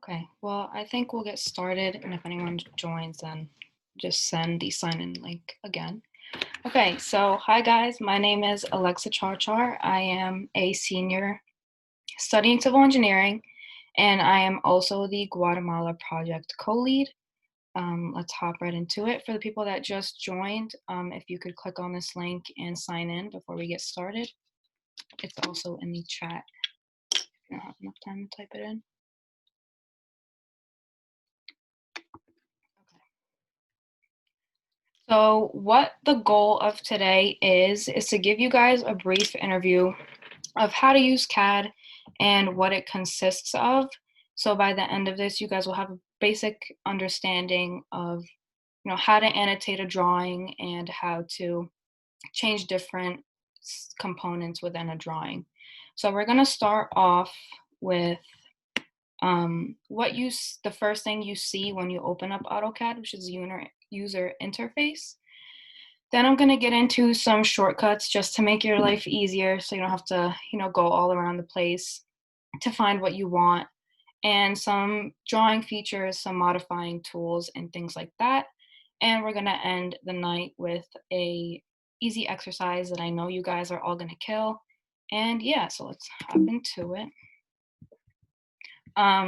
Okay, well, I think we'll get started, and if anyone joins, then just send the sign-in link again. Okay, so hi guys, my name is Alexa Charchar. I am a senior studying civil engineering, and I am also the Guatemala project co-lead. Let's hop right into it. For the people that just joined, if you could click on this link and sign in before we get started. It's also in the chat if you don't have enough time to type it in. Okay. So, what the goal of today is to give you guys a brief interview of how to use CAD and what it consists of. So by the end of this, you guys will have a basic understanding of how to annotate a drawing and how to change different components within a drawing. So we're going to start off with the first thing you see when you open up AutoCAD, which is the user interface. Then I'm gonna get into some shortcuts just to make your life easier so you don't have to, go all around the place to find what you want, and some drawing features, some modifying tools and things like that. And we're gonna end the night with a easy exercise that I know you guys are all gonna kill. And yeah, so let's hop into it.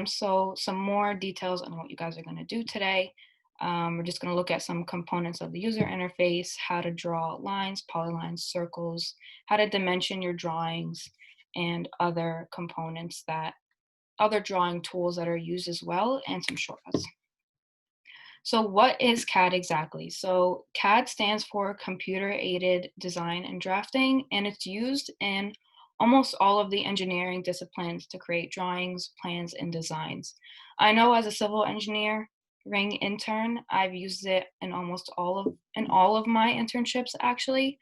So some more details on what you guys are gonna do today. We're just going to look at some components of the user interface, how to draw lines, polylines, circles, how to dimension your drawings, and other components other drawing tools that are used as well, and some shortcuts. So what is CAD exactly? So CAD stands for Computer Aided Design and Drafting, and it's used in almost all of the engineering disciplines to create drawings, plans, and designs. I know as a civil engineering intern, I've used it in almost all of my internships actually.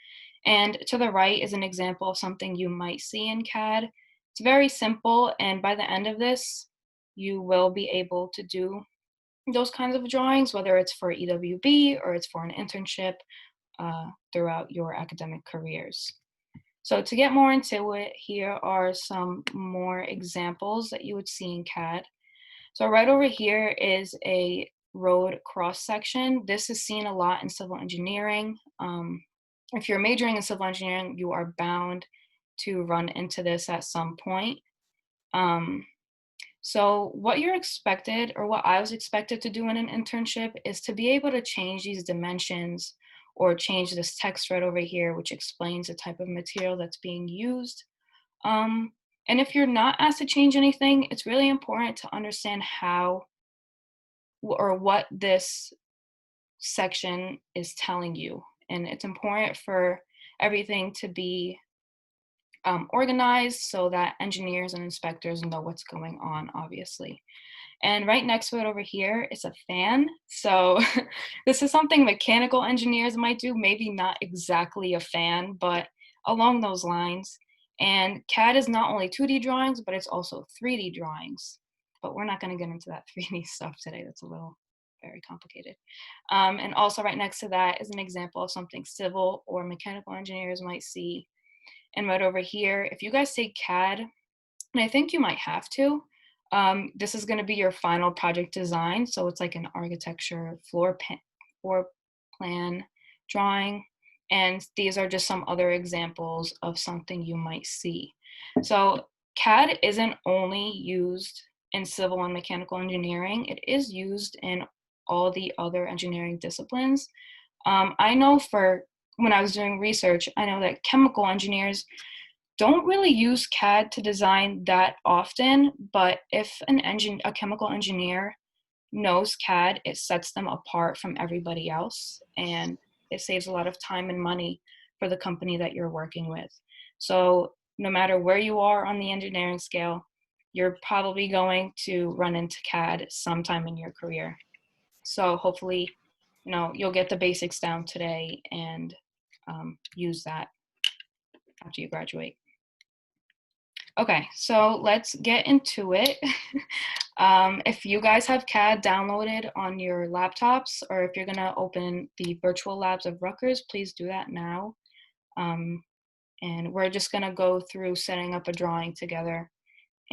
And to the right is an example of something you might see in CAD. It's very simple, and by the end of this, you will be able to do those kinds of drawings, whether it's for EWB or it's for an internship throughout your academic careers. So to get more into it, here are some more examples that you would see in CAD. So right over here is a road cross section. This is seen a lot in civil engineering. If you're majoring in civil engineering, you are bound to run into this at some point. So what you're expected, or what I was expected to do in an internship, is to be able to change these dimensions or change this text right over here, which explains the type of material that's being used. Um, and if you're not asked to change anything, it's really important to understand how or what this section is telling you. And it's important for everything to be organized so that engineers and inspectors know what's going on, obviously. And right next to it over here is a fan. So this is something mechanical engineers might do, maybe not exactly a fan, but along those lines. And CAD is not only 2D drawings, but it's also 3D drawings. But we're not going to get into that 3D stuff today. That's a little very complicated. And also right next to that is an example of something civil or mechanical engineers might see. And right over here, if you guys take CAD, and I think you might have to, this is going to be your final project design. So it's like an architecture floor plan drawing. And these are just some other examples of something you might see. So CAD isn't only used in civil and mechanical engineering, it is used in all the other engineering disciplines. I know when I was doing research, I know that chemical engineers don't really use CAD to design that often, but if a chemical engineer knows CAD, it sets them apart from everybody else, and it saves a lot of time and money for the company that you're working with. So no matter where you are on the engineering scale, you're probably going to run into CAD sometime in your career. So hopefully, you'll get the basics down today and use that after you graduate. Okay, so let's get into it. If you guys have CAD downloaded on your laptops, or if you're gonna open the virtual labs of Rutgers, please do that now. And we're just gonna go through setting up a drawing together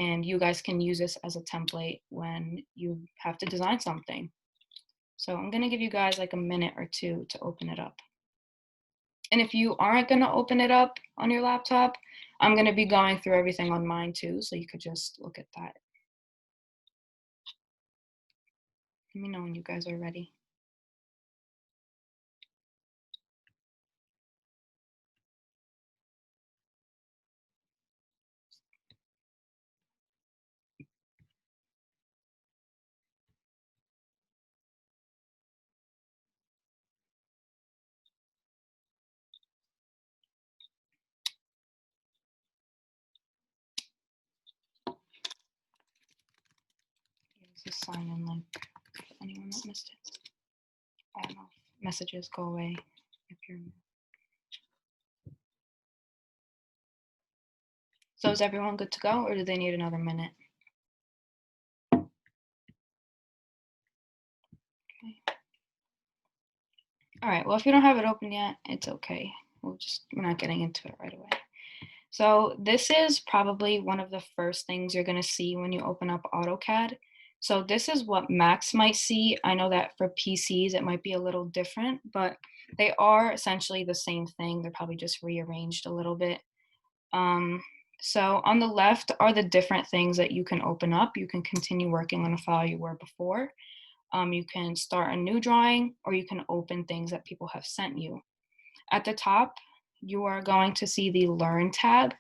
and you guys can use this as a template when you have to design something. So I'm gonna give you guys like a minute or two to open it up. And if you aren't gonna open it up on your laptop, I'm gonna be going through everything on mine too, so you could just look at that. Let me know when you guys are ready. Here's the sign in link for anyone that missed it. I don't know if messages go away if you're. So is everyone good to go, or do they need another minute? Okay. All right, well, if you don't have it open yet, it's okay. We're not getting into it right away. So this is probably one of the first things you're gonna see when you open up AutoCAD. So this is what Macs might see. I know that for PCs, it might be a little different, but they are essentially the same thing. They're probably just rearranged a little bit. So on the left are the different things that you can open up. You can continue working on a file you were before. You can start a new drawing, or you can open things that people have sent you. At the top, you are going to see the Learn tab.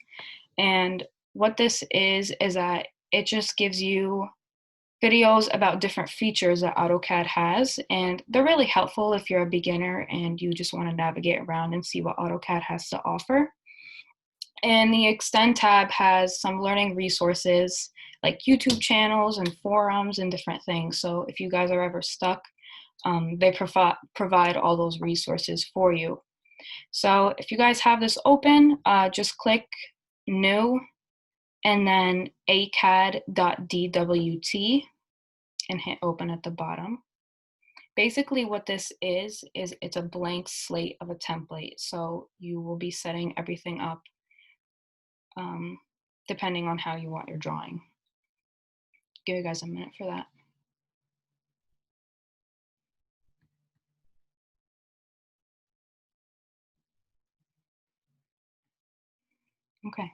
And what this is that it just gives you videos about different features that AutoCAD has. And they're really helpful if you're a beginner and you just want to navigate around and see what AutoCAD has to offer. And the Extend tab has some learning resources like YouTube channels and forums and different things. So if you guys are ever stuck, they provide all those resources for you. So if you guys have this open, just click New and then acad.dwt and hit Open at the bottom. Basically what this is it's a blank slate of a template. So you will be setting everything up depending on how you want your drawing. Give you guys a minute for that. Okay.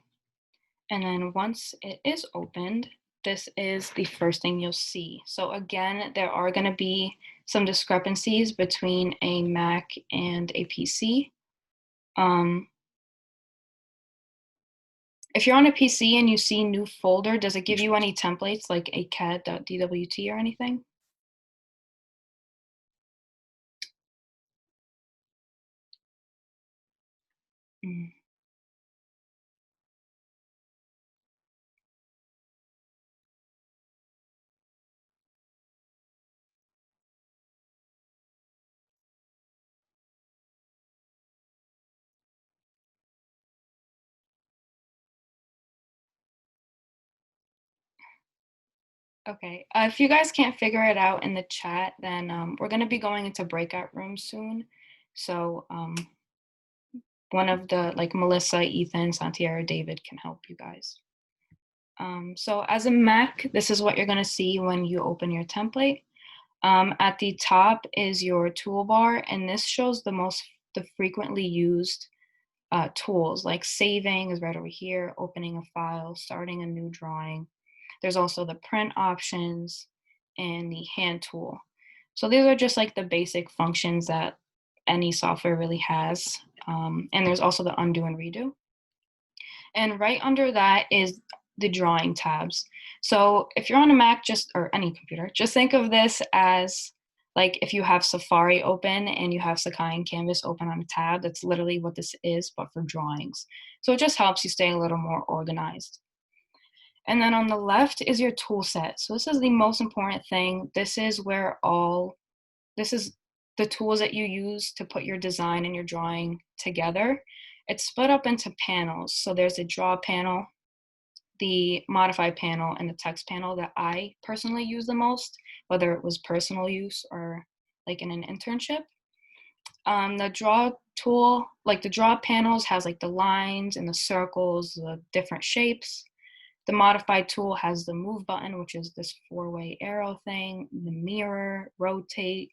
And then once it is opened, this is the first thing you'll see. So again, there are going to be some discrepancies between a Mac and a PC. If you're on a PC and you see new folder, does it give you any templates like acad.dwt or anything? Mm. Okay, if you guys can't figure it out in the chat, then we're going to be going into breakout rooms soon. So one of the, like Melissa, Ethan, Santiago, David can help you guys. So as a Mac, this is what you're going to see when you open your template. At the top is your toolbar, and this shows the frequently used tools, like saving is right over here, opening a file, starting a new drawing. There's also the print options and the hand tool. So these are just like the basic functions that any software really has. And there's also the undo and redo. And right under that is the drawing tabs. So if you're on a Mac, or any computer, just think of this as like if you have Safari open and you have Sakai and Canvas open on a tab. That's literally what this is, but for drawings. So it just helps you stay a little more organized. And then on the left is your tool set. So this is the most important thing. This is the tools that you use to put your design and your drawing together. It's split up into panels. So there's a draw panel, the modify panel, and the text panel that I personally use the most, whether it was personal use or like in an internship. The draw tool, like the draw panels has like the lines and the circles, the different shapes. The modified tool has the move button, which is this 4-way arrow thing, the mirror, rotate,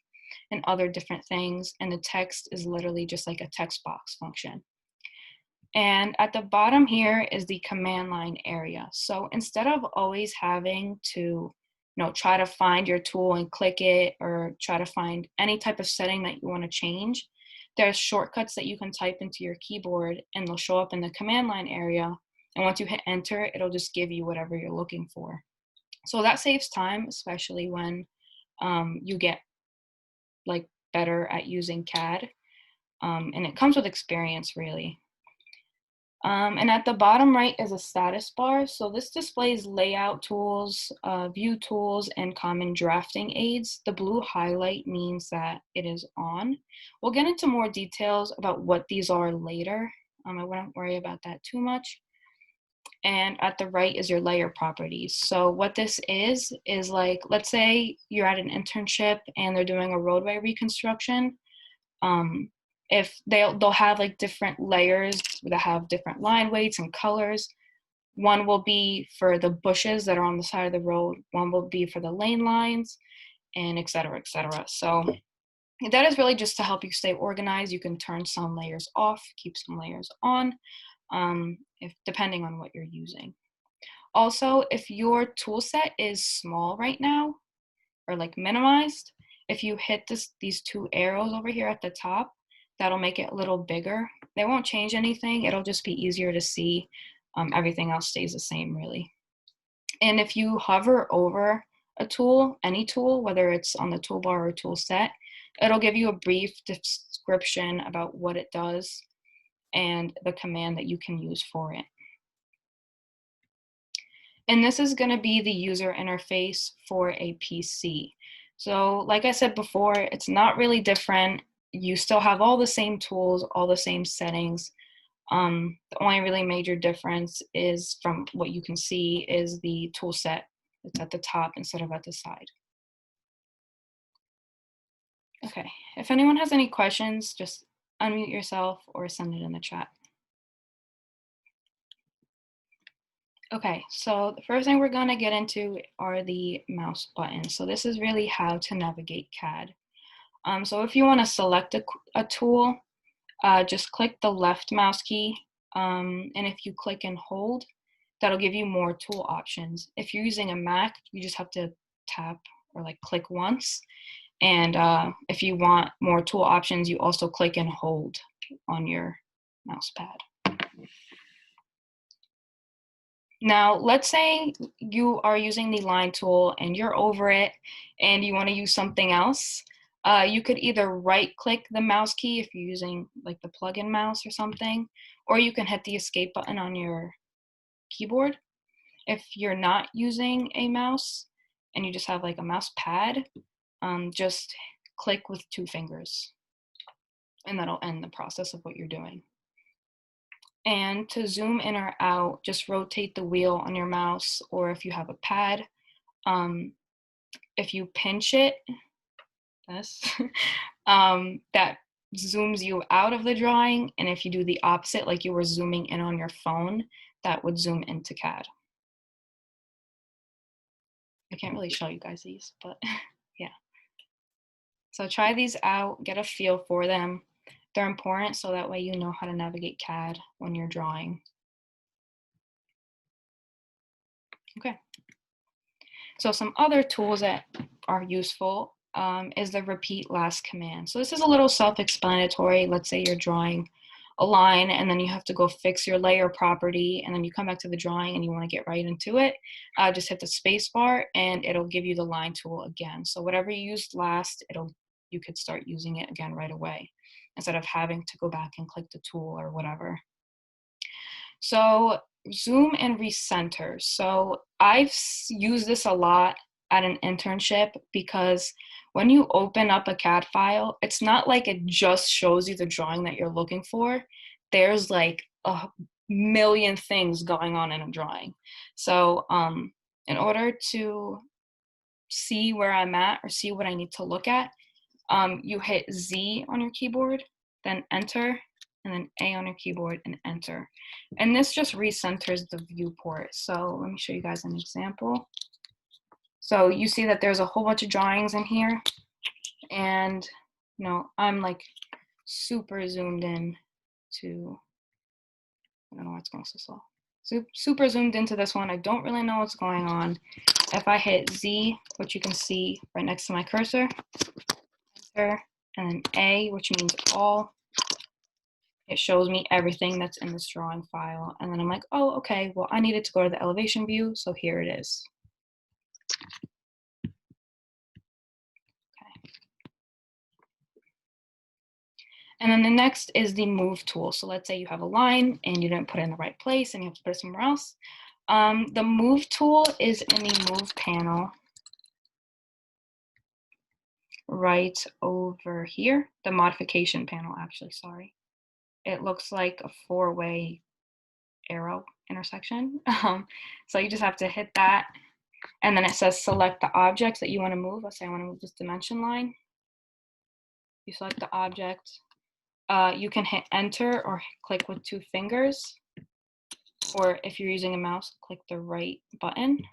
and other different things. And the text is literally just like a text box function. And at the bottom here is the command line area. So instead of always having to try to find your tool and click it, or try to find any type of setting that you want to change, there's shortcuts that you can type into your keyboard and they'll show up in the command line area. And once you hit enter, it'll just give you whatever you're looking for. So that saves time, especially when you get like better at using CAD. And it comes with experience, really. And at the bottom right is a status bar. So this displays layout tools, view tools, and common drafting aids. The blue highlight means that it is on. We'll get into more details about what these are later. I wouldn't worry about that too much. And at the right is your layer properties. So what this is like, let's say you're at an internship and they're doing a roadway reconstruction. If they'll have like different layers that have different line weights and colors. One will be for the bushes that are on the side of the road, one will be for the lane lines, and et cetera, et cetera. So that is really just to help you stay organized. You can turn some layers off, keep some layers on, depending on what you're using. Also, if your tool set is small right now, or like minimized, if you hit these two arrows over here at the top, that'll make it a little bigger. They won't change anything. It'll just be easier to see. Everything else stays the same, really. And if you hover over a tool, any tool, whether it's on the toolbar or tool set, it'll give you a brief description about what it does and the command that you can use for it. And this is going to be the user interface for a PC. So like I said before, it's not really different. You still have all the same tools, all the same settings. The only really major difference is, from what you can see, is the tool set. It's at the top instead of at the side. Okay, if anyone has any questions, just unmute yourself or send it in the chat. Okay, so the first thing we're going to get into are the mouse buttons. So this is really how to navigate CAD. So if you want to select a tool, just click the left mouse key, and if you click and hold, that'll give you more tool options. If you're using a Mac, you just have to tap or like click once. And if you want more tool options, you also click and hold on your mouse pad. Now, let's say you are using the line tool and you're over it and you want to use something else. You could either right-click the mouse key if you're using like the plug-in mouse or something, or you can hit the escape button on your keyboard. If you're not using a mouse and you just have like a mouse pad, just click with 2 fingers and that'll end the process of what you're doing. And to zoom in or out, just rotate the wheel on your mouse, or if you have a pad, if you pinch it, that zooms you out of the drawing. And if you do the opposite, like you were zooming in on your phone, that would zoom into CAD. I can't really show you guys these, but yeah. So try these out, get a feel for them. They're important, so that way you know how to navigate CAD when you're drawing. Okay. So some other tools that are useful is the repeat last command. So this is a little self-explanatory. Let's say you're drawing a line and then you have to go fix your layer property, and then you come back to the drawing and you want to get right into it. Just hit the space bar and it'll give you the line tool again. So whatever you used last, you could start using it again right away, instead of having to go back and click the tool or whatever. So zoom and recenter. So I've used this a lot at an internship, because when you open up a CAD file, it's not like it just shows you the drawing that you're looking for. There's like a million things going on in a drawing. So in order to see where I'm at or see what I need to look at, you hit Z on your keyboard, then enter, and then A on your keyboard and enter. And this just recenters the viewport. So let me show you guys an example. So you see that there's a whole bunch of drawings in here, and I'm like super zoomed in to, I don't know why it's going so slow. Super zoomed into this one. I don't really know what's going on. If I hit Z, which you can see right next to my cursor, enter, and then A, which means all, it shows me everything that's in this drawing file. And then I'm like, oh, okay, well, I needed to go to the elevation view, so here it is. Okay. And then the next is the move tool. So let's say you have a line and you didn't put it in the right place and you have to put it somewhere else. The move tool is in the move panel right over here, the modification panel, actually, sorry. It looks like a four-way arrow intersection. So you just have to hit that, and then it says select the objects that you want to move. Let's say I want to move this dimension line. You select the object. You can hit enter or click with two fingers, or if you're using a mouse, click the right button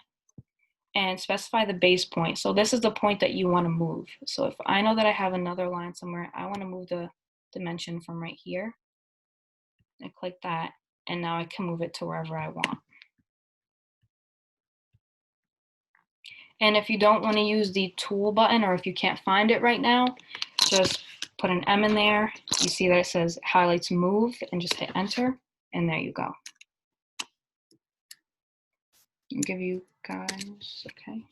and specify the base point. So this is the point that you want to move. So if I know that I have another line somewhere, I want to move the dimension from right here. I click that, and now I can move it to wherever I want. And if you don't want to use the tool button, or if you can't find it right now, just put an M in there. You see that it says highlights move, and just hit enter, and there you go. I'll give you guys, okay.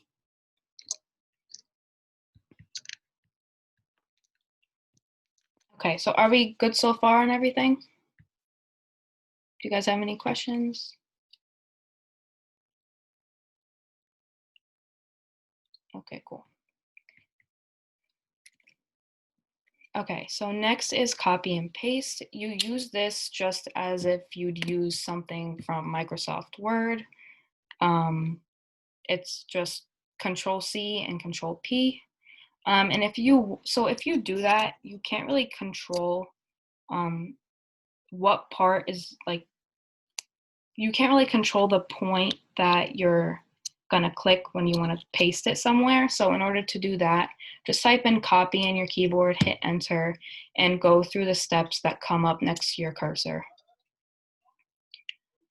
Okay, so are we good so far on everything? Do you guys have any questions? Okay, cool. Okay, so next is copy and paste. You use this just as if you'd use something from Microsoft Word. It's just Control C and Control P. And if you do that, you can't really control what part is like, you can't really control the point that you're gonna click when you want to paste it somewhere. So in order to do that, just type in copy in your keyboard, hit enter, and go through the steps that come up next to your cursor.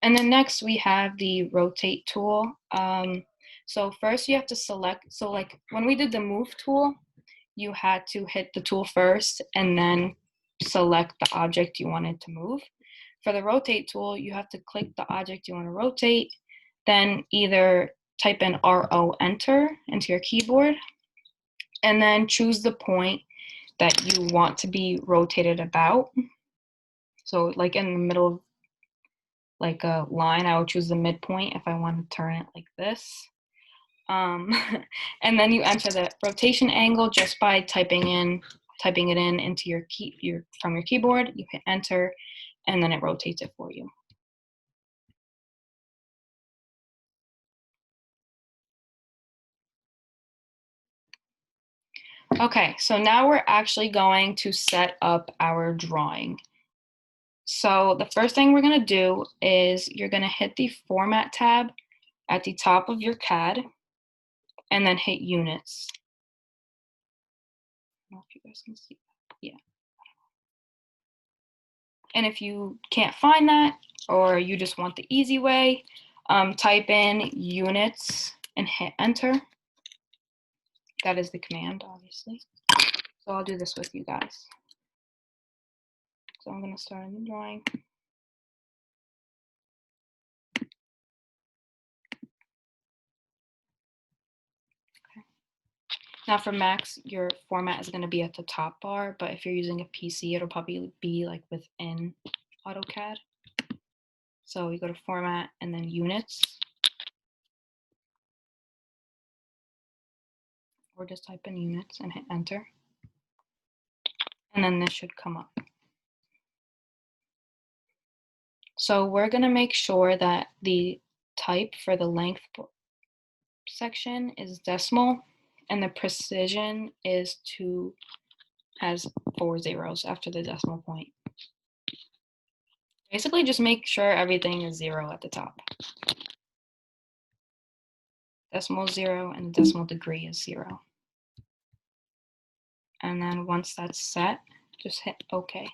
And then next we have the rotate tool. So first you have to select, so like when we did the move tool, you had to hit the tool first and then select the object you wanted to move. For the rotate tool, you have to click the object you want to rotate, then either type in RO enter into your keyboard, and then choose the point that you want to be rotated about. So like in the middle of like a line, I would choose the midpoint if I want to turn it like this. And then you enter the rotation angle just by typing it in into your from your keyboard. You hit enter, and then it rotates it for you. Okay, so now we're actually going to set up our drawing. So the first thing we're going to do is you're going to hit the Format tab at the top of your CAD, and then hit Units. I don't know if you guys can see that. Yeah. And if you can't find that, or you just want the easy way, type in Units and hit Enter. That is the command, obviously. So I'll do this with you guys. So I'm going to start a new drawing. Okay. Now for Macs, your format is going to be at the top bar, but if you're using a PC, it'll probably be like within AutoCAD. So you go to Format and then Units, or just type in Units and hit Enter. And then this should come up. So we're going to make sure that the type for the length section is decimal, and the precision is has 4 zeros after the decimal point. Basically, just make sure everything is 0 at the top. Decimal 0 and the decimal degree is 0. And then once that's set, just hit OK.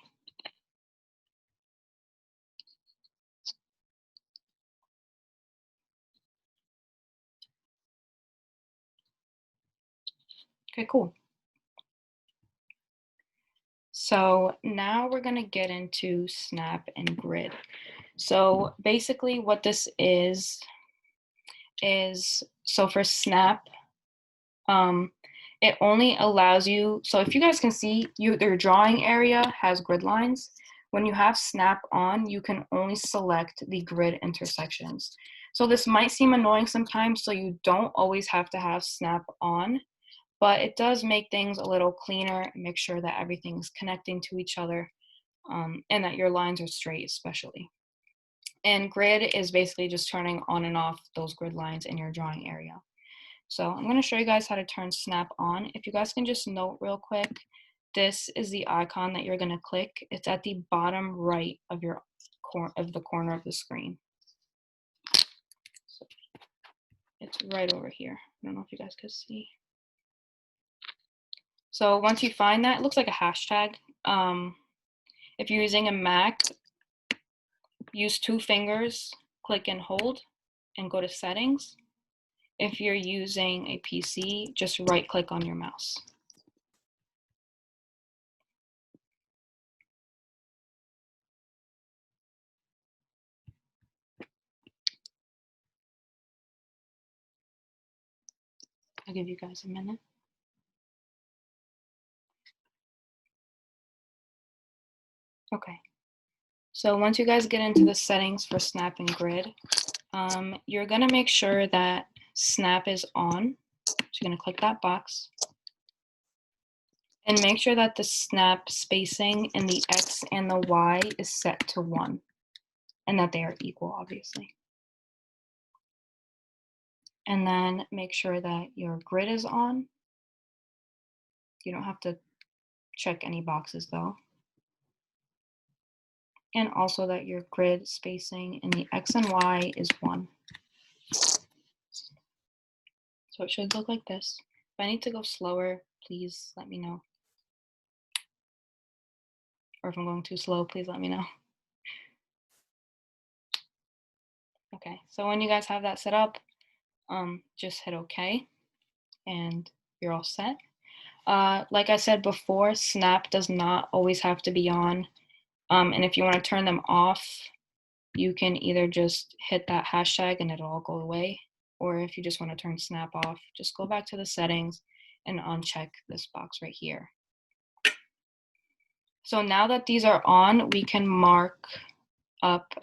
Okay, cool. So now we're going to get into Snap and Grid. So basically what this is so for Snap, it only allows you, so if you guys can see, your drawing area has grid lines. When you have Snap on, you can only select the grid intersections. So this might seem annoying sometimes, so you don't always have to have Snap on, but it does make things a little cleaner and make sure that everything's connecting to each other, and that your lines are straight especially. And grid is basically just turning on and off those grid lines in your drawing area. So I'm going to show you guys how to turn Snap on. If you guys can just note real quick, this is the icon that you're going to click. It's at the bottom right of the corner of the screen. So it's right over here. I don't know if you guys can see. So once you find that, it looks like a hashtag. If you're using a Mac, use 2 fingers, click and hold, and go to settings. If you're using a PC, just right click on your mouse. I'll give you guys a minute. Okay. So once you guys get into the settings for Snap and Grid, you're gonna make sure that Snap is on. So you're gonna click that box. And make sure that the snap spacing in the X and the Y is set to 1. And that they are equal, obviously. And then make sure that your grid is on. You don't have to check any boxes though. And also that your grid spacing in the X and Y is 1. So it should look like this. If I need to go slower, please let me know. Or if I'm going too slow, please let me know. Okay, so when you guys have that set up, just hit OK, and you're all set. Like I said before, Snap does not always have to be on. And if you want to turn them off, you can either just hit that hashtag and it'll all go away. Or if you just want to turn Snap off, just go back to the settings and uncheck this box right here. So now that these are on, we can mark up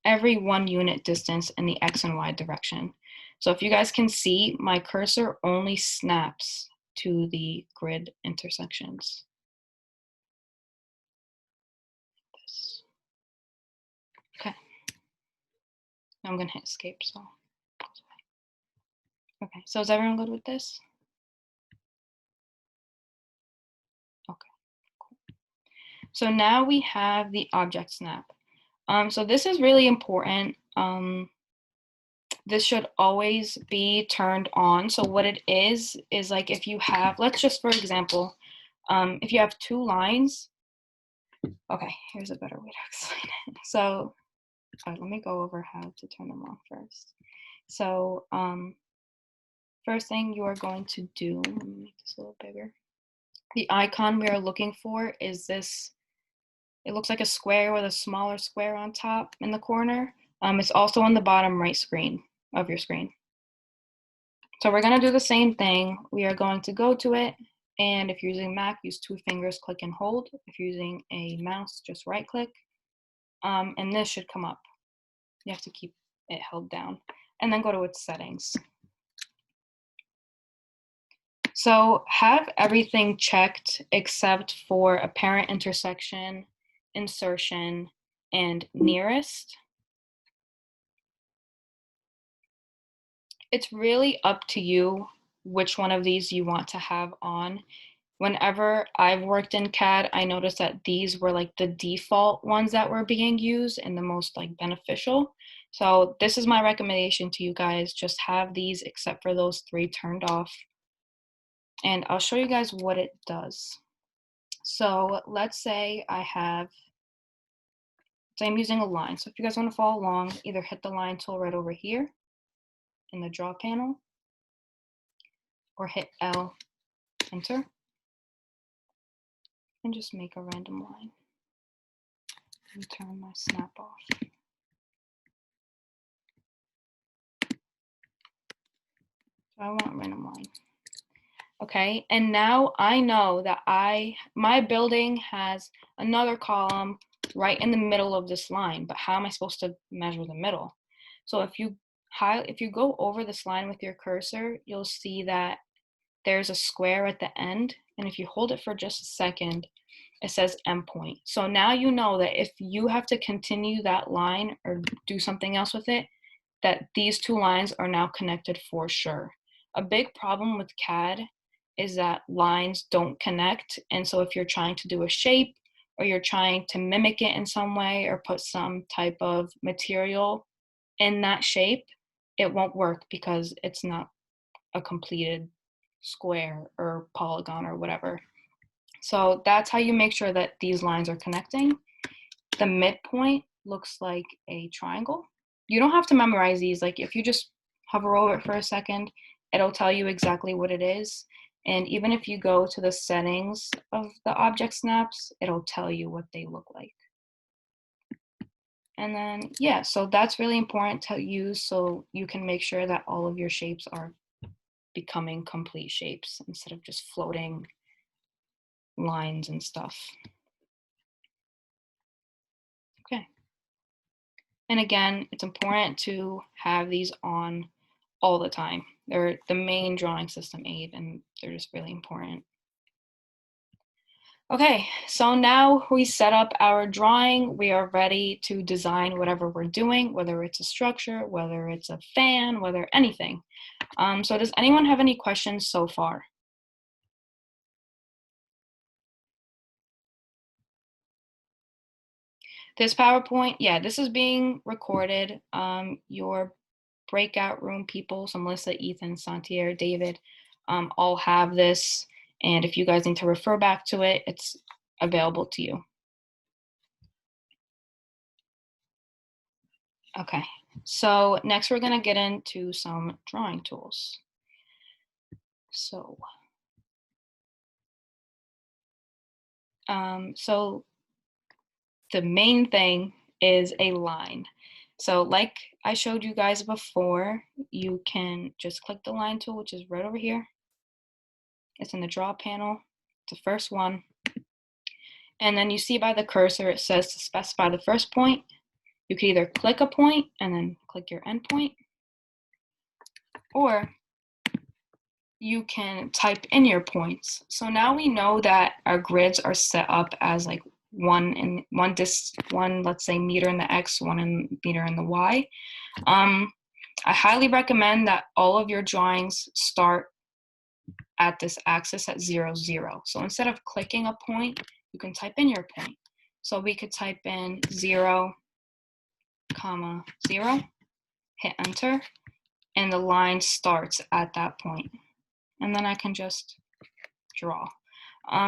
every 1 unit distance in the X and Y direction. So if you guys can see, my cursor only snaps to the grid intersections. Okay. I'm gonna hit escape, so. Okay, so is everyone good with this? Okay, cool. So now we have the object snap. So this is really important. This should always be turned on. So what it is like if you have, let's just for example, if you have 2 lines, okay, here's a better way to explain it. So let me go over how to turn them on first. So first thing you are going to do, let me make this a little bigger. The icon we are looking for is this. It looks like a square with a smaller square on top in the corner. It's also on the bottom right screen of your screen. So we're going to do the same thing. We are going to go to it, and if you're using Mac, use 2 fingers, click and hold. If you're using a mouse, just right click, and this should come up. You have to keep it held down, and then go to its settings. So have everything checked except for apparent intersection, insertion, and nearest. It's really up to you which one of these you want to have on. Whenever I've worked in CAD, I noticed that these were like the default ones that were being used and the most like beneficial. So this is my recommendation to you guys. Just have these except for those 3 turned off. And I'll show you guys what it does. So let's say I'm using a line. So if you guys want to follow along, either hit the line tool right over here in the draw panel or hit L, enter, and just make a random line. Let me turn my snap off. So I want random line. Okay, and now I know that my building has another column right in the middle of this line, but how am I supposed to measure the middle? So if you go over this line with your cursor, you'll see that there's a square at the end, and if you hold it for just a second, it says endpoint. So now you know that if you have to continue that line or do something else with it, that these 2 lines are now connected for sure. A big problem with CAD is that lines don't connect. And so if you're trying to do a shape or you're trying to mimic it in some way or put some type of material in that shape, it won't work because it's not a completed square or polygon or whatever. So that's how you make sure that these lines are connecting. The midpoint looks like a triangle. You don't have to memorize these. Like if you just hover over it for a second, it'll tell you exactly what it is. And even if you go to the settings of the object snaps, it'll tell you what they look like. And then, yeah, so that's really important to use so you can make sure that all of your shapes are becoming complete shapes instead of just floating lines and stuff. Okay. And again, it's important to have these on all the time. They're the main drawing system aid and they're just really important. Okay, so now we set up our drawing. We are ready to design whatever we're doing, whether it's a structure, whether it's a fan, whether anything. So does anyone have any questions so far? This PowerPoint, yeah, this is being recorded. Your breakout room people, so Melissa, Ethan, Santier, David, all have this. And if you guys need to refer back to it, it's available to you. Okay, so next we're gonna get into some drawing tools. So, so the main thing is a line. So like I showed you guys before, you can just click the line tool, which is right over here. It's in the draw panel, it's the first one. And then you see by the cursor, it says to specify the first point. You can either click a point and then click your endpoint, or you can type in your points. So now we know that our grids are set up as like one, let's say meter in the X, meter in the Y. I highly recommend that all of your drawings start at this axis at 0, 0. So instead of clicking a point, you can type in your point. So we could type in 0, 0, hit enter, and the line starts at that point. And then I can just draw.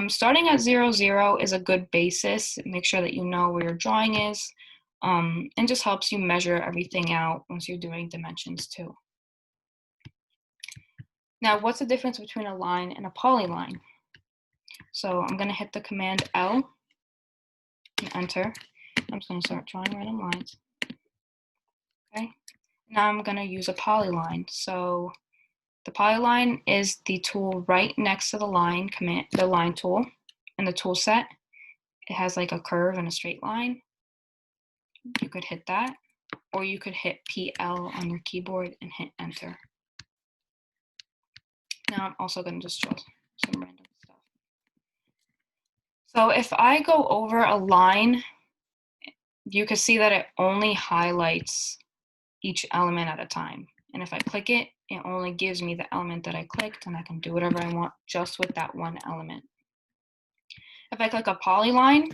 Starting at 0, 0 is a good basis. Make sure that you know where your drawing is, and just helps you measure everything out once you're doing dimensions too. Now, what's the difference between a line and a polyline? So I'm gonna hit the command L and enter. I'm just gonna start drawing random lines. Okay, now I'm gonna use a polyline. So the polyline is the tool right next to the line tool in the tool set. It has like a curve and a straight line. You could hit that, or you could hit PL on your keyboard and hit enter. Now I'm also going to just draw some random stuff. So if I go over a line, you can see that it only highlights each element at a time. And if I click it, it only gives me the element that I clicked, and I can do whatever I want just with that one element. If I click a polyline,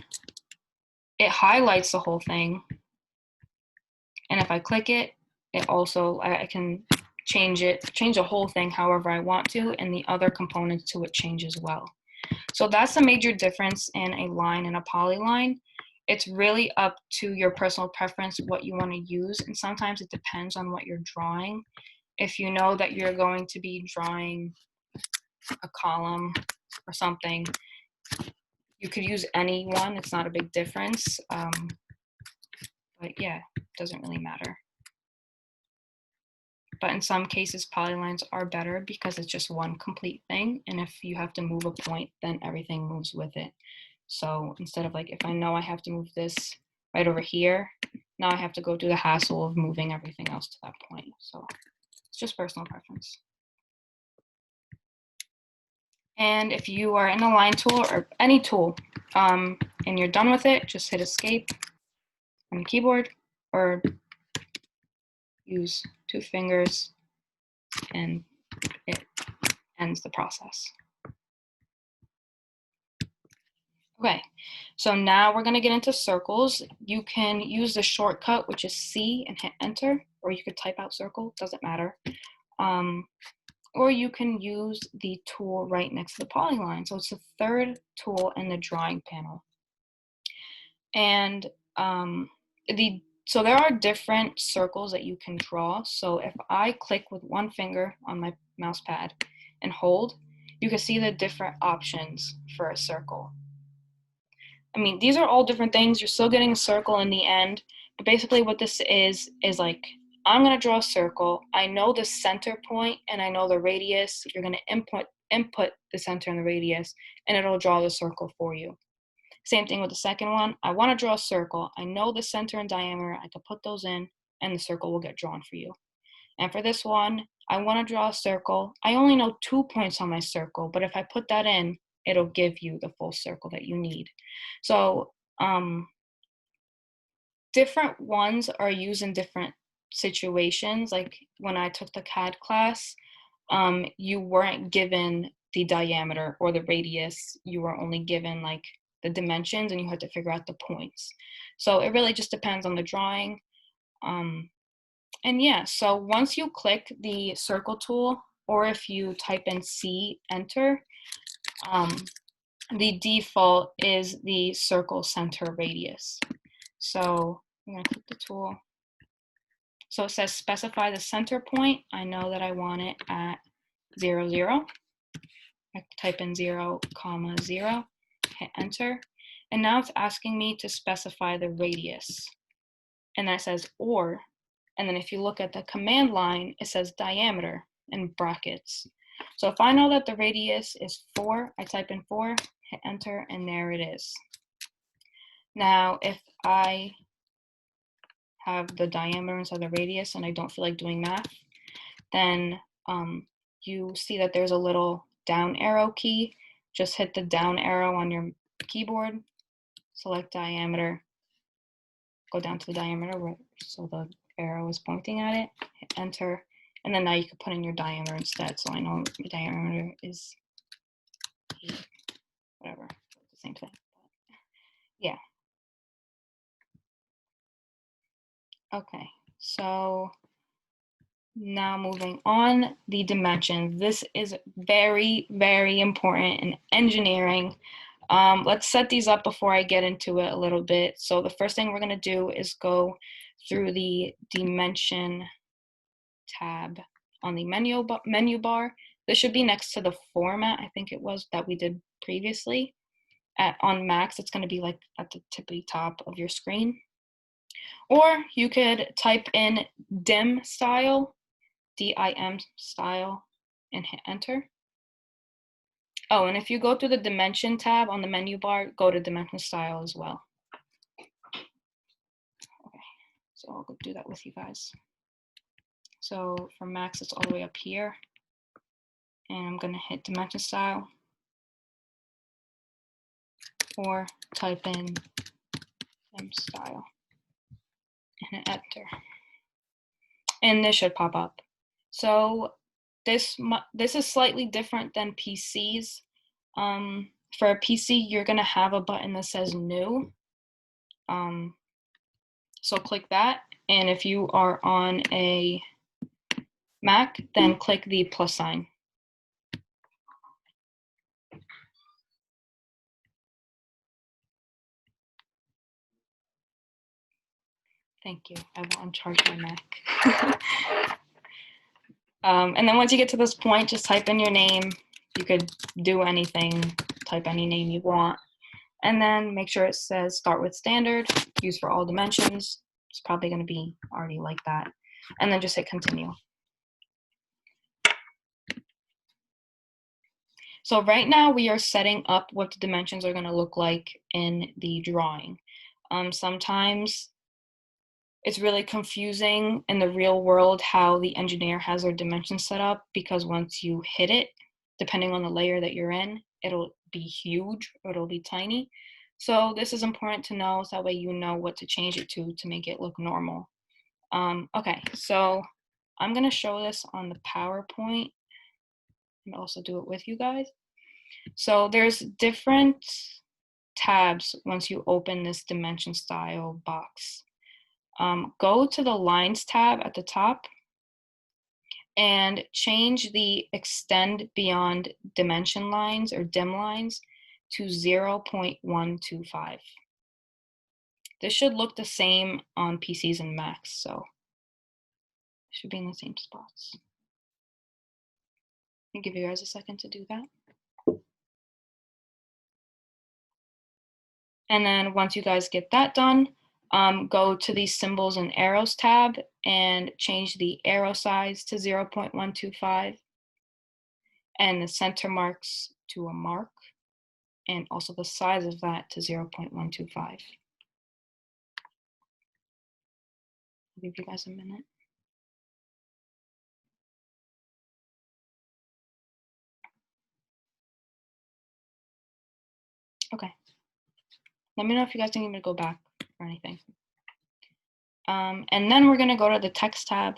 it highlights the whole thing. And if I click it, it also, I can change the whole thing however I want to, and the other components to it change as well. So that's the major difference in a line and a polyline. It's really up to your personal preference what you want to use, and sometimes it depends on what you're drawing. If you know that you're going to be drawing a column or something, you could use any one. It's not a big difference. But yeah, it doesn't really matter. But in some cases, polylines are better because it's just one complete thing. And if you have to move a point, then everything moves with it. So instead of like, if I know I have to move this right over here, now I have to go through the hassle of moving everything else to that point. So it's just personal preference. And if you are in a line tool or any tool and you're done with it, just hit escape on the keyboard or use 2 fingers and it ends the process. Okay, so now we're gonna get into circles. You can use the shortcut, which is C, and hit enter, or you could type out circle, doesn't matter. Or you can use the tool right next to the polyline. So it's the third tool in the drawing panel. And so there are different circles that you can draw. So if I click with one finger on my mouse pad and hold, you can see the different options for a circle. I mean, these are all different things. You're still getting a circle in the end. But basically what this is like, I'm going to draw a circle. I know the center point and I know the radius. You're going to input the center and the radius, and it'll draw the circle for you. Same thing with the second one. I want to draw a circle. I know the center and diameter. I can put those in, and the circle will get drawn for you. And for this one, I want to draw a circle. I only know 2 points on my circle, but if I put that in, it'll give you the full circle that you need. So different ones are used in different situations. Like when I took the CAD class, you weren't given the diameter or the radius. You were only given like the dimensions, and you had to figure out the points. So it really just depends on the drawing. And yeah, so once you click the circle tool, or if you type in C, enter, the default is the circle center radius. So I'm gonna click the tool. So it says specify the center point. I know that I want it at 0, 0. I type in 0, 0, hit enter. And now it's asking me to specify the radius. And that says or. And then if you look at the command line, it says diameter in brackets. So if I know that the radius is 4, I type in 4, hit enter, and there it is. Now, if I have the diameter instead of the radius and I don't feel like doing math, then you see that there's a little down arrow key. Just hit the down arrow on your keyboard, select diameter, go down to the diameter so the arrow is pointing at it, hit enter, and then now you can put in your diameter instead. So I know the diameter is 8, whatever, it's the same thing. But yeah. Okay, so now moving on, the dimensions. This is very, very important in engineering. Let's set these up before I get into it a little bit. So the first thing we're going to do is go through the dimension tab on the menu bar. This should be next to the format, I think it was, that we did previously. On Macs, it's going to be like at the tippy top of your screen. Or you could type in dim style, DIM style, and hit enter. Oh, and if you go through the dimension tab on the menu bar, go to dimension style as well. Okay, so I'll go do that with you guys. So for Macs, it's all the way up here. And I'm gonna hit dimension style, or type in dim style and hit enter. And this should pop up. So this is slightly different than PCs. For a PC, you're gonna have a button that says New. So click that, and if you are on a Mac, then click the plus sign. Thank you. I will uncharge my Mac. And then once you get to this point, just type in your name. You could do anything, type any name you want. And then make sure it says start with standard, use for all dimensions. It's probably going to be already like that. And then just hit continue. So right now we are setting up what the dimensions are going to look like in the drawing. Sometimes it's really confusing in the real world how the engineer has their dimensions set up, because once you hit it, depending on the layer that you're in, it'll be huge or it'll be tiny. So this is important to know, so that way you know what to change it to make it look normal. Okay, so I'm gonna show this on the PowerPoint and also do it with you guys. So there's different tabs once you open this dimension style box. Go to the lines tab at the top and change the extend beyond dimension lines or dim lines to 0.125. This should look the same on PCs and Macs, so it should be in the same spots. I'll give you guys a second to do that. And then once you guys get that done, go to the symbols and arrows tab and change the arrow size to 0.125 and the center marks to a mark, and also the size of that to 0.125. I'll give you guys a minute. Okay. Let me know if you guys need me to go back or anything. And then we're going to go to the text tab,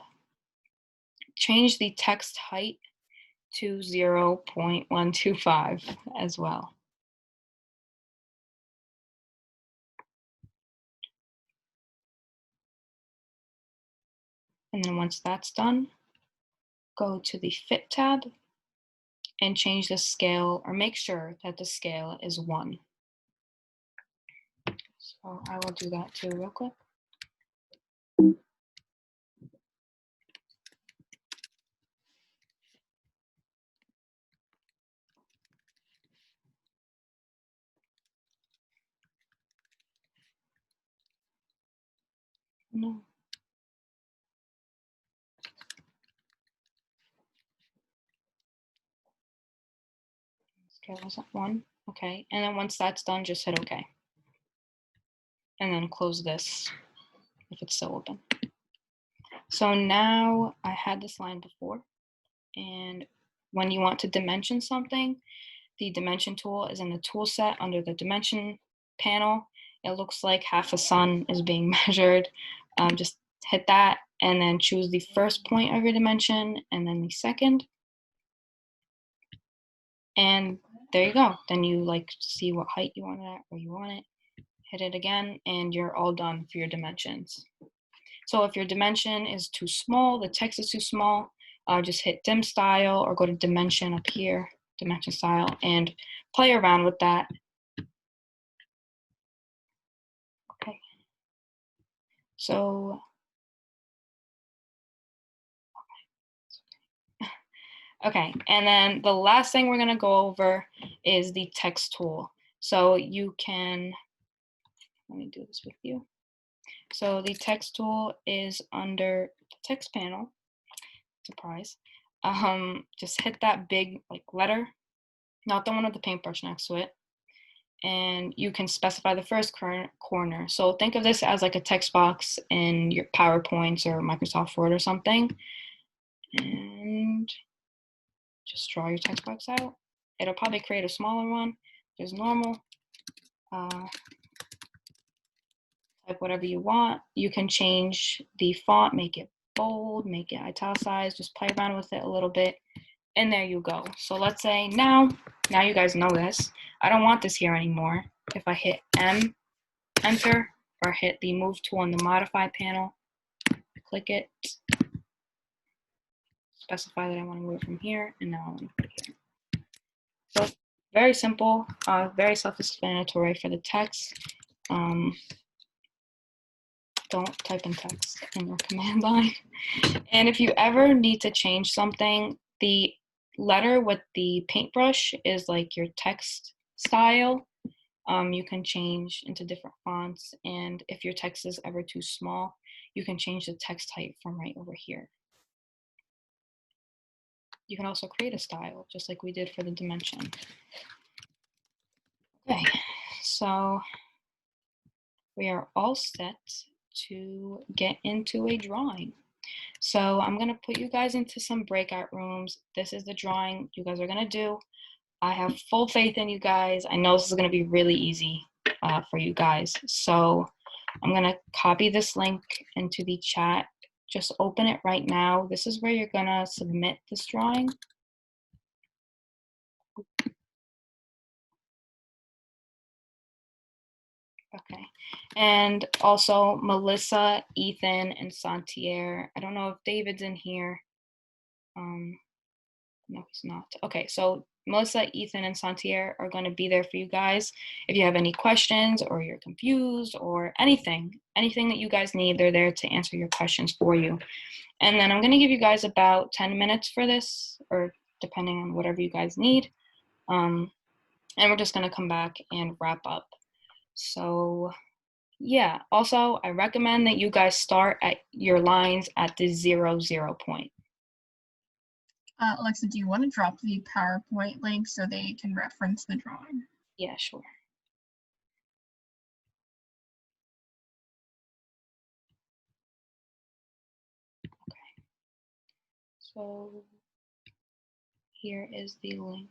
change the text height to 0.125 as well. And then once that's done, go to the Fit tab and change the scale, or make sure that the scale is 1. So I will do that too real quick. No. Scale wasn't 1. Okay. And then once that's done, just hit OK. And then close this if it's still open. So now I had this line before, and when you want to dimension something, the dimension tool is in the tool set under the dimension panel. It looks like half a sun is being measured. Just hit that and then choose the first point of your dimension and then the second. And there you go. Then you like see what height you want it at, where you want it. Hit it again and you're all done for your dimensions. So if your dimension is too small, the text is too small, just hit dim style or go to dimension up here, dimension style, and play around with that. Okay. So, okay, and then the last thing we're gonna go over is the text tool. So you can, let me do this with you. So the text tool is under the text panel, surprise. Just hit that big like letter, not the one with the paintbrush next to it. And you can specify the first corner. So think of this as like a text box in your PowerPoints or Microsoft Word or something. And just draw your text box out. It'll probably create a smaller one. There's normal. Type whatever you want. You can change the font, make it bold, make it italicized, just play around with it a little bit. And there you go. So let's say now now you guys know this. I don't want this here anymore. If I hit M, enter, or hit the move tool on the modify panel, click it, specify that I want to move it from here, and now I want to put it here. So very simple, very self-explanatory for the text. Don't type in text in your command line. And if you ever need to change something, the letter with the paintbrush is like your text style. You can change into different fonts, and if your text is ever too small, you can change the text height from right over here. You can also create a style, just like we did for the dimension. Okay, so we are all set to get into a drawing. So I'm gonna put you guys into some breakout rooms. This is the drawing you guys are gonna do. I have full faith in you guys. I know this is gonna be really easy for you guys. So I'm gonna copy this link into the chat. Just open it right now. This is where you're gonna submit this drawing. Okay, and also Melissa, Ethan, and Santier. I don't know if David's in here. No, he's not. Okay, so Melissa, Ethan, and Santier are going to be there for you guys. If you have any questions or you're confused or anything that you guys need, they're there to answer your questions for you. And then I'm going to give you guys about 10 minutes for this, or depending on whatever you guys need. And we're just going to come back and wrap up. So yeah, also I recommend that you guys start at your lines at the 0, 0 point. Alexa, do you want to drop the PowerPoint link so they can reference the drawing? Yeah, sure. Okay. So here is the link.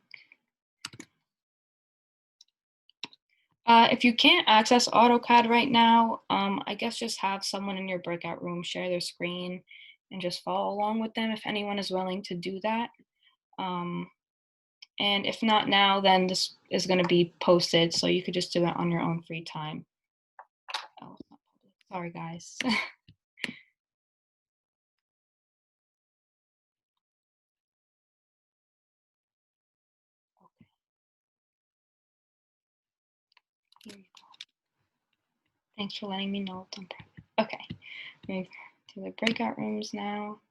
If you can't access AutoCAD right now, I guess just have someone in your breakout room share their screen and just follow along with them if anyone is willing to do that. And if not now, then this is going to be posted, so you could just do it on your own free time. Oh, it's not public. Sorry, guys. Okay. Here you go. Thanks for letting me know it's on private. Okay, move to the breakout rooms now.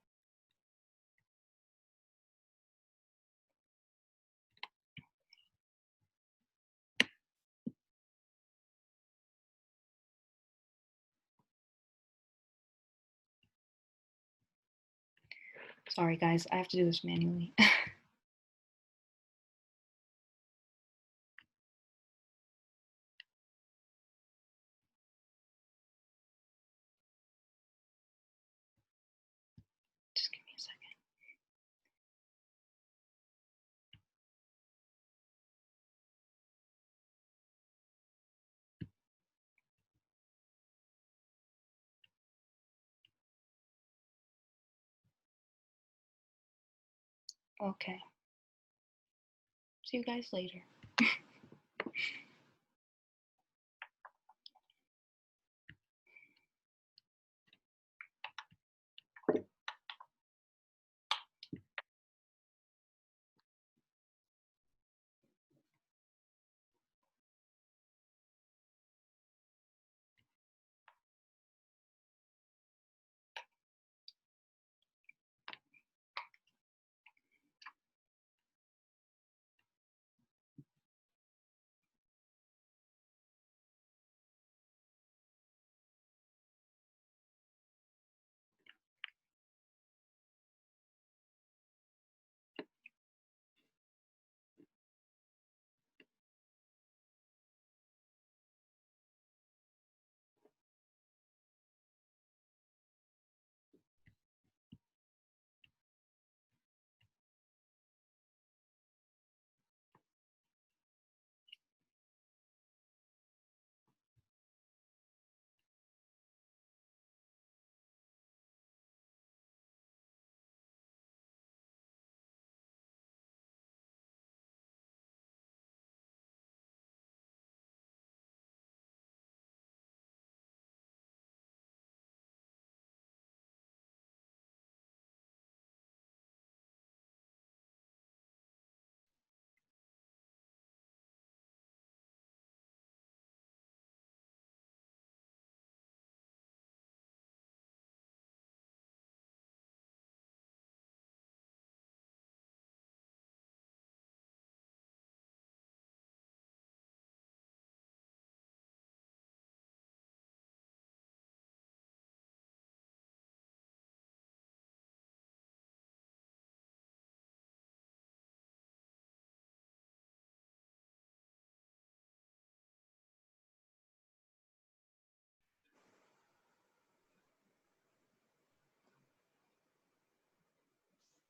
Sorry, guys, I have to do this manually. Just give me a second. Okay. See you guys later.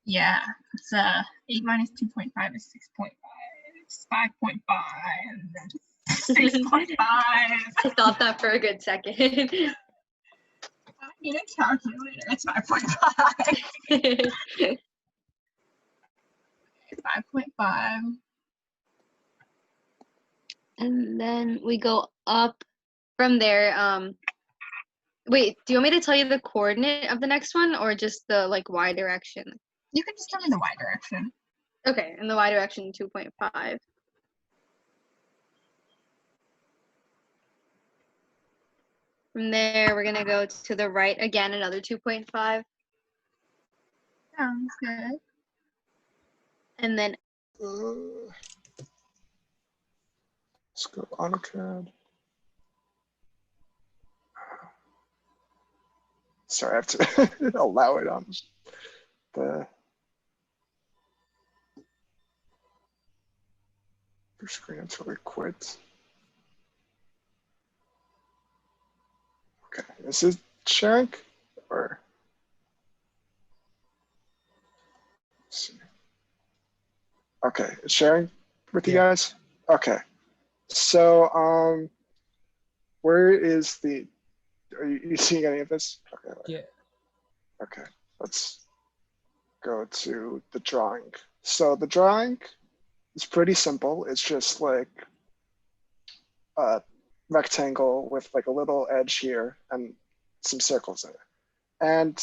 Yeah, it's 8 minus 2.5 is 6.5. It's 5.5. 6.5. I thought that for a good second. I need a calculator. It's 5.5. 5.5. And then we go up from there. Wait, do you want me to tell you the coordinate of the next one or just the like y direction? You can just tell me the y direction. Okay, in the y direction, 2.5. From there, we're gonna go to the right again, another 2.5. Sounds good. And then Let's go AutoCAD. Sorry, I have to allow it on the screen until it quits. Okay, is it sharing or? Let's see. Okay, it's sharing with you guys. Okay, so where is the? Are you seeing any of this? Okay. Yeah. Okay, let's go to the drawing. So the drawing is pretty simple. It's just like a rectangle with like a little edge here and some circles in it. And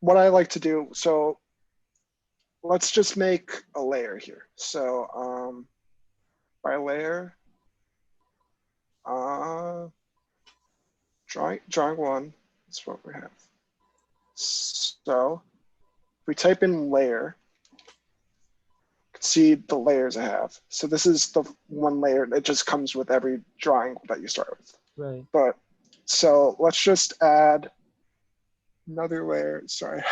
what I like to do, so let's just make a layer here. So by layer, drawing one is what we have. So if we type in layer, you can see the layers I have. So this is the one layer that just comes with every drawing that you start with. Right. But so let's just add another layer. Sorry,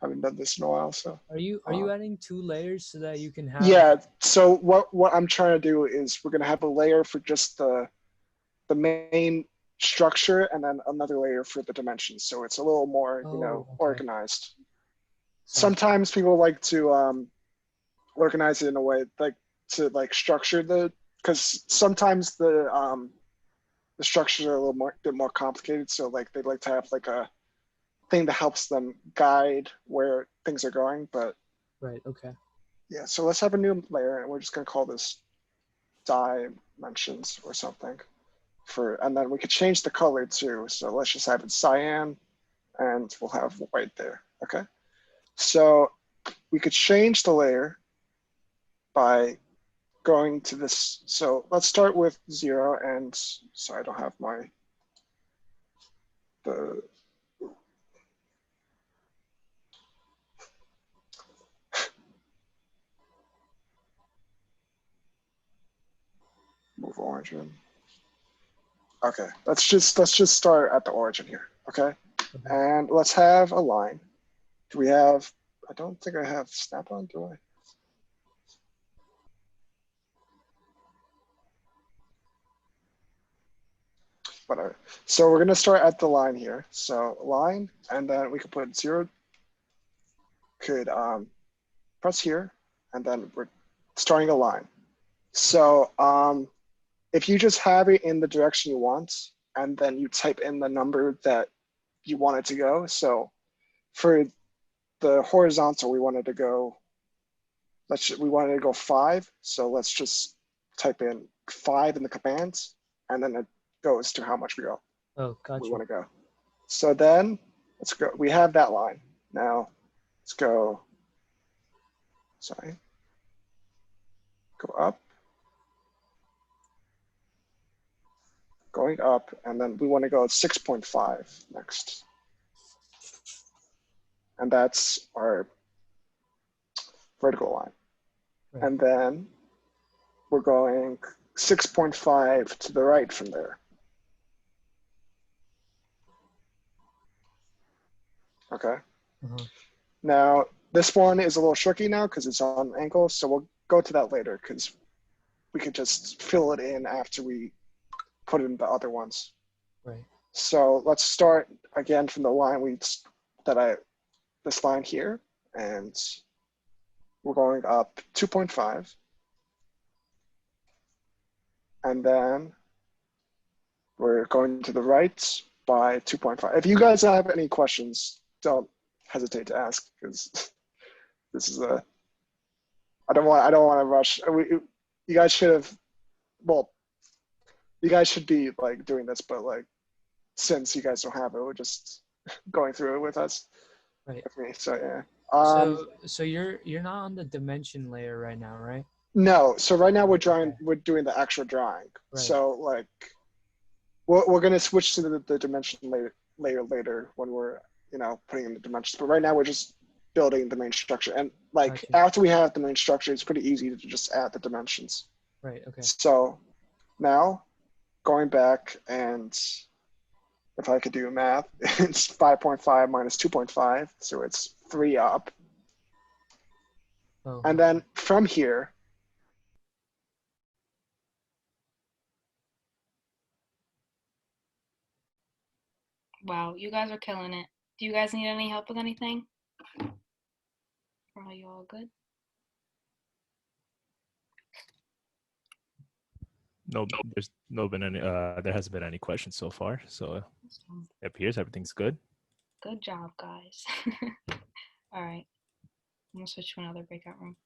haven't done this in a while. So Are you adding 2 layers so that you can have? yeah. So what I'm trying to do is we're gonna have a layer for just the main structure and then another layer for the dimensions. So it's a little more Okay. organized. So, Sometimes people like to organize it in a way like to like structure because sometimes the structures are a little bit more complicated. So like they'd like to have like a thing that helps them guide where things are going. But right. Okay. yeah, so let's have a new layer and we're just gonna call this dimensions or something and then we could change the color too. So let's just have it cyan and we'll have white there. Okay. So we could change the layer by going to this. So let's start with 0 and so I don't have the move origin. Okay, let's just start at the origin here. Okay, and let's have a line. Do we have? I don't think I have snap-on. Do I? Whatever. So we're gonna start at the line here. So line, and then we could put 0. Could press here, and then we're starting a line. So if you just have it in the direction you want, and then you type in the number that you want it to go. So for the horizontal, we wanted to go 5. So let's just type in 5 in the commands, and then it goes to how much we Gotcha. want to go. So then let's go. We have that line. Now let's go. Sorry. Go up. Going up, and then we want to go at 6.5 next. And that's our vertical line. Right. And then we're going 6.5 to the right from there. Okay. Now, this one is a little tricky now because it's on an angle, so we'll go to that later because we could just fill it in after we put in the other ones. Right. So let's start again from the line this line here, and we're going up 2.5. And then we're going to the right by 2.5. If you guys have any questions, don't hesitate to ask, because this is I don't want to rush. You guys should have, well, you guys should be like doing this, but like, since you guys don't have it, we're just going through it with us. Right. With me. So yeah. So you're not on the dimension layer right now, right? No. So right now we're Okay. doing the actual drawing. Right. So like, we're gonna switch to the dimension layer later when we're putting in the dimensions. But right now we're just building the main structure. And like Gotcha. after we have the main structure, it's pretty easy to just add the dimensions. Right. Okay. So now going back, and if I could do math, it's 5.5 minus 2.5, so it's 3 up. Oh. And then from here, Wow, you guys are killing it. Do you guys need any help with anything? Or are you all good? No, there's been any. There hasn't been any questions so far. So Awesome. it appears everything's good. Good job, guys. All right. I'm gonna switch to another breakout room.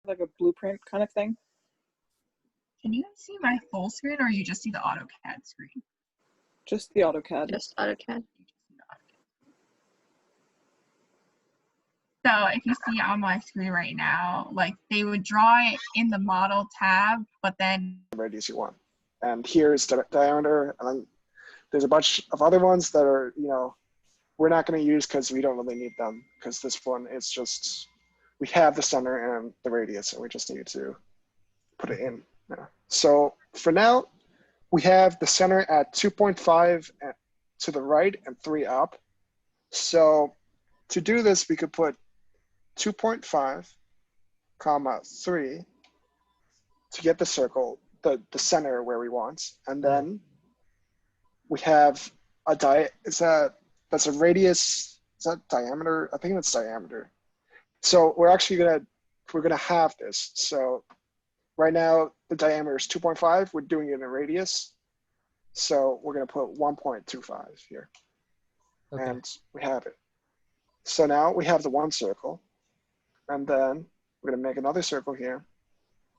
Like a blueprint kind of thing. Can you guys see my full screen, or you just see the AutoCAD screen? Just the AutoCAD. Just AutoCAD. So if you see on my screen right now, like they would draw it in the model tab, but then the radius you want. And here's the diameter, and then there's a bunch of other ones that are, we're not going to use because we don't really need them, because this one is just, we have the center and the radius, and we just need to put it in. Yeah. So for now, we have the center at 2.5 to the right and 3 up. So to do this, we could put 2.5, comma 3 to get the circle, the center where we want, and then we have that's a radius. Is that diameter? I think that's diameter. So we're gonna have this. So right now the diameter is 2.5. We're doing it in a radius. So we're gonna put 1.25 here, Okay. and we have it. So now we have the one circle, and then we're gonna make another circle here,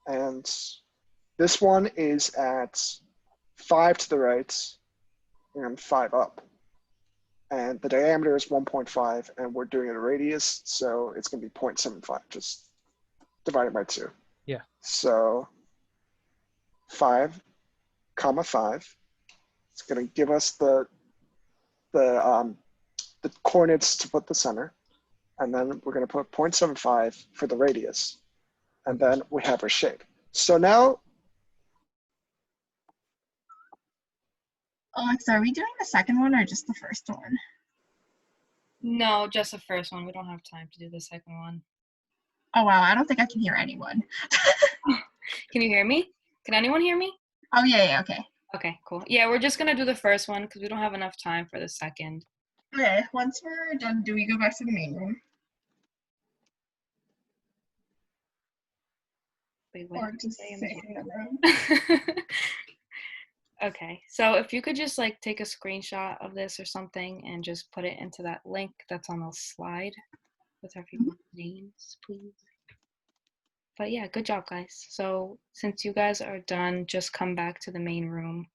and this one is at 5 to the right and 5 up. And the diameter is 1.5, and we're doing it a radius, so it's going to be 0.75, just divided by 2. Yeah. So 5, comma 5. It's going to give us the coordinates to put the center, and then we're going to put 0.75 for the radius, and then we have our shape. So now, Alexa, are we doing the second one or just the first one? No, just the first one. We don't have time to do the second one. Oh wow, I don't think I can hear anyone. Can you hear me? Can anyone hear me? Oh yeah, okay. Okay, cool. Yeah, we're just gonna do the first one because we don't have enough time for the second. Okay, once we're done, do we go back to the main room? Wait, what Or did you just say? sit in the room? Okay, so if you could just like take a screenshot of this or something and just put it into that link that's on the slide with everyone's names, please. But yeah, good job, guys. So since you guys are done, just come back to the main room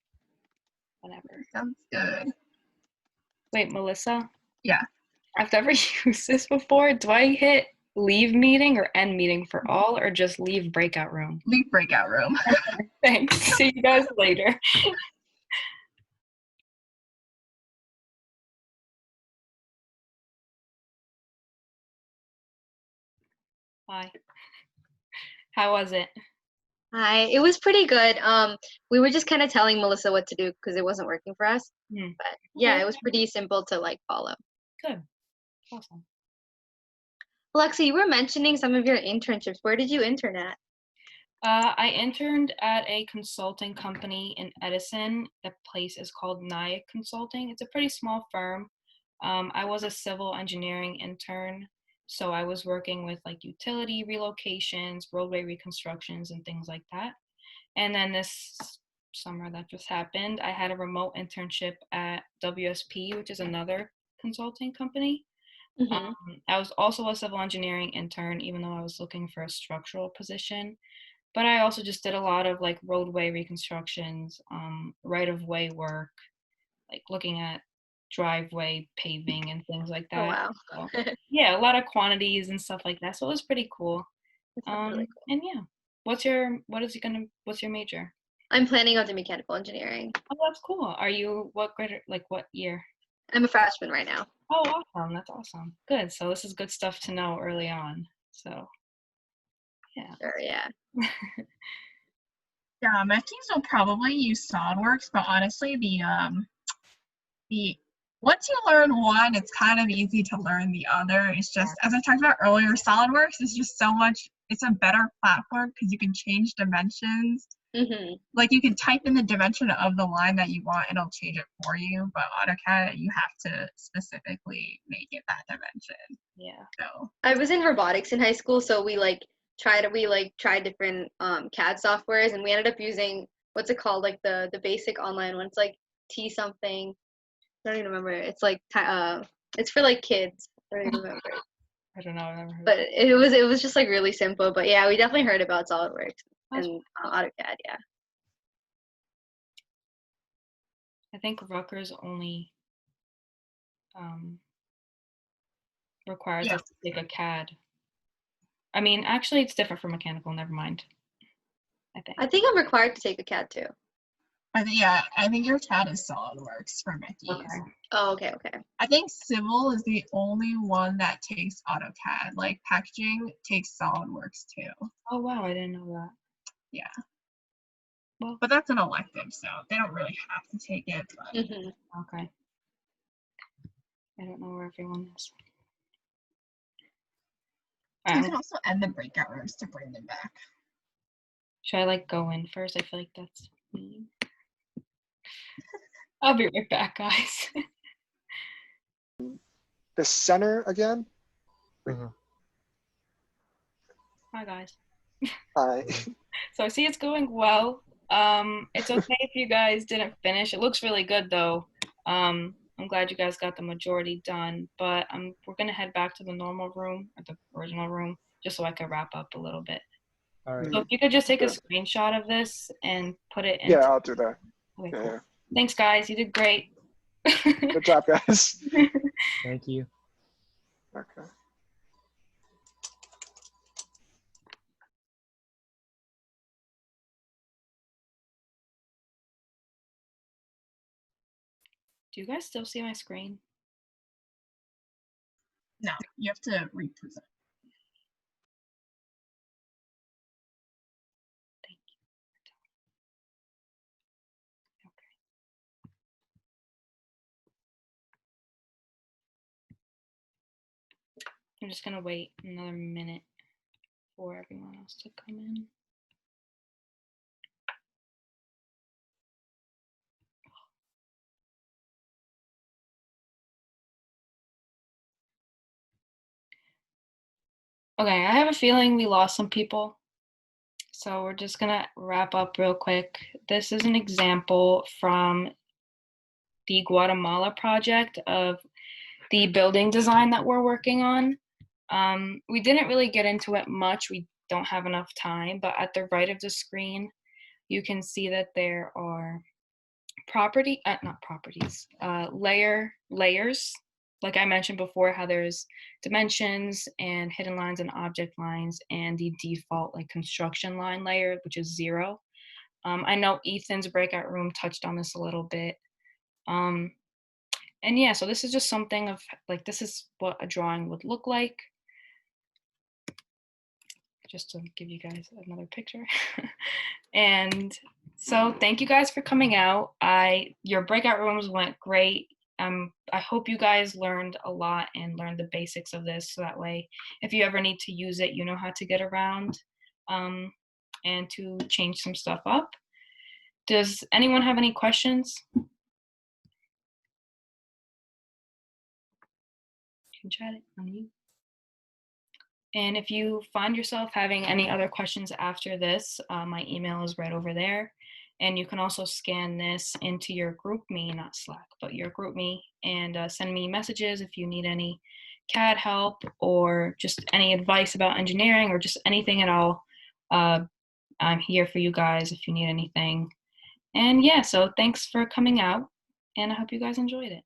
whenever. Sounds good. Wait, Melissa? Yeah. I've never used this before. Do I hit leave meeting or end meeting for all, or just leave breakout room? Leave breakout room. Thanks. See you guys later. Bye. How was it? Hi, it was pretty good. We were just kind of telling Melissa what to do because it wasn't working for us. But yeah, it was pretty simple to like follow. Good. Awesome. Alexa, you were mentioning some of your internships. Where did you intern at? I interned at a consulting company in Edison. The place is called Nyack Consulting. It's a pretty small firm. I was a civil engineering intern, so I was working with like utility relocations, roadway reconstructions, and things like that. And then this summer that just happened, I had a remote internship at WSP, which is another consulting company. Hmm. I was also a civil engineering intern, even though I was looking for a structural position. But I also just did a lot of like roadway reconstructions, right of way work, like looking at driveway paving and things like Oh that. wow. So, yeah, a lot of quantities and stuff like that. So it was pretty cool. That sounds really cool. And yeah, what's your major? I'm planning on doing mechanical engineering. Oh, that's cool. Are you what grade? Like what year? I'm a freshman right now. Oh, awesome. That's awesome. Good. So this is good stuff to know early on. So yeah. Sure, yeah. Yeah, my teams will probably use SolidWorks, but honestly, the once you learn one, it's kind of easy to learn the other. It's just, as I talked about earlier, SolidWorks is just so much. It's a better platform because you can change dimensions. Hmm. Like you can type in the dimension of the line that you want, and it'll change it for you. But AutoCAD, you have to specifically make it that dimension. Yeah. So I was in robotics in high school, so we tried different CAD softwares, and we ended up using what's it called, like the basic online one. It's like T something. I don't even remember. It's like it's for like kids. I don't even remember. I don't know. I've never heard But of it. it was just like really simple. But yeah, we definitely heard about SolidWorks That's- and AutoCAD. Yeah. I think Rutgers only requires yeah, us to take a CAD. I mean, actually, it's different for mechanical. Never mind. I think. I think I'm required to take a CAD too. I think your CAD is SolidWorks for Mickey's. Okay. Oh, okay, okay. I think Civil is the only one that takes AutoCAD. Like packaging takes SolidWorks too. Oh wow, I didn't know that. Yeah. Well, But that's an elective, so they don't really have to take it. But Hmm. okay. I don't know where everyone is. you can also end the breakout rooms to bring them back. Should I like go in first? I feel like that's mean. I'll be right back, guys. The center again. Uh-huh. Hi, guys. I So I see it's going well. It's okay if you guys didn't finish. It looks really good though. I'm glad you guys got the majority done, but we're gonna head back to the normal room or the original room just so I can wrap up a little bit. All right. So if you could just take a Sure. screenshot of this and put it in. Yeah, I'll do that. Okay, Yeah, cool. yeah. Thanks, guys. You did great. Good job, guys. Thank you. Okay. Do you guys still see my screen? No, you have to represent. Thank you. Okay. I'm just gonna wait another minute for everyone else to come in. Okay, I have a feeling we lost some people. So we're just gonna wrap up real quick. This is an example from the Guatemala project of the building design that we're working on. We didn't really get into it much. We don't have enough time, but at the right of the screen, you can see that there are layers. Like I mentioned before, how there's dimensions and hidden lines and object lines and the default like construction line layer, which is 0. I know Ethan's breakout room touched on this a little bit. And yeah, so this is just something of like, this is what a drawing would look like. Just to give you guys another picture. And so thank you guys for coming out. Your breakout rooms went great. I hope you guys learned a lot and learned the basics of this, so that way if you ever need to use it, you know how to get around and to change some stuff up. Does anyone have any questions? can chat it on mute. And if you find yourself having any other questions after this, my email is right over there. And you can also scan this into your GroupMe, not Slack, but your GroupMe, and send me messages if you need any CAD help or just any advice about engineering or just anything at all. I'm here for you guys if you need anything. And yeah, so thanks for coming out, and I hope you guys enjoyed it.